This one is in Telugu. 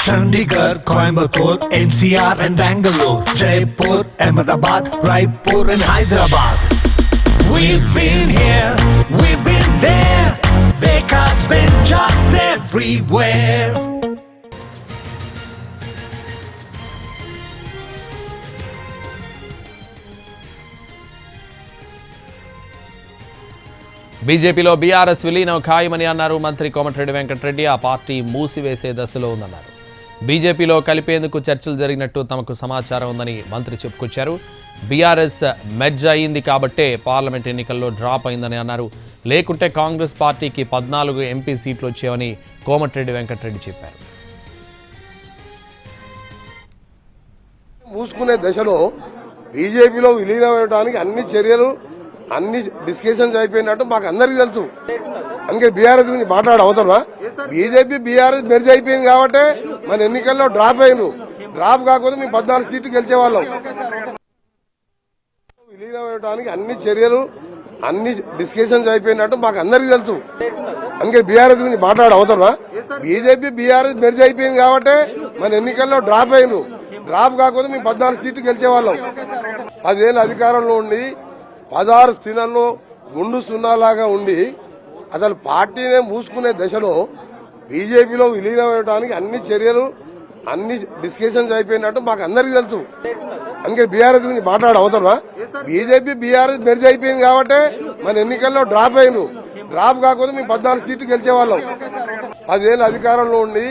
Chandigarh, Coimbatore, NCR and Bangalore, Jaipur, Ahmedabad, Raipur and Hyderabad. We've been here, we've been there. Veka's been just everywhere. బీజేపీలో బీఆర్ఎస్ విలీనం ఖాయమని అన్నారు మంత్రి కోమటిరెడ్డి వెంకటరెడ్డి. ఆ పార్టీ మూసివేసే దశలో ఉందన్నారు. బీజేపీలో కలిపేందుకు చర్చలు జరిగినట్టు తమకు సమాచారం ఉందని మంత్రి చెప్పుకొచ్చారు. బీఆర్ఎస్ మెర్జ్ అయింది కాబట్టే పార్లమెంట్ ఎన్నికల్లో డ్రాప్ అయిందని అన్నారు. లేకుంటే కాంగ్రెస్ పార్టీకి 14 ఎంపీ సీట్లు వచ్చేవని కోమటిరెడ్డి వెంకటరెడ్డి చెప్పారు. మూసుకునే దశలో బీజేపీలో విలీనమవడానికి అన్ని చర్యలు అన్ని డిస్కషన్స్ అయిపోయినట్టు మాకు అందరికీ తెలుసు. అందుకే బీఆర్ఎస్ గురించి మాట్లాడే అవసరమా? బీజేపీ బీఆర్ఎస్ మెర్జ్ అయిపోయింది కాబట్టి మన ఎన్నికల్లో డ్రాప్ అయ్యారు. డ్రాప్ కాకపోతే మేము 14 సీట్లు గెలిచేవాళ్ళం. విలీనమవడానికి అన్ని చర్యలు అన్ని డిస్కషన్స్ అయిపోయినట్టు మాకు అందరికీ తెలుసు. అందుకే బీఆర్ఎస్ గురించి మాట్లాడే అవసరమా? బీజేపీ బీఆర్ఎస్ మెర్జ్ అయిపోయింది కాబట్టి మన ఎన్నికల్లో డ్రాప్ అయ్యారు. డ్రాప్ కాకపోతే మేము 14 సీట్లు గెలిచేవాళ్ళం. 10 ఏళ్ళు అధికారంలో ఉండి 16 స్థానాల్లో గుండు సున్నాలాగా ఉండి అసలు పార్టీనే మూసుకునే దశలో బీజేపీలో విలీనమవడానికి అన్ని చర్యలు అన్ని డిస్కషన్స్ అయిపోయినట్టు మాకు అందరికీ తెలుసు. అందుకే బీఆర్ఎస్ గురించి మాట్లాడే అవసరమా? బీజేపీ బీఆర్ఎస్ మెర్జ్ అయిపోయింది కాబట్టి మన ఎన్నికల్లో డ్రాప్ అయ్యారు. డ్రాప్ కాకపోతే మేము 14 సీట్లు గెలిచేవాళ్ళం. 10 ఏళ్ళు అధికారంలో ఉండి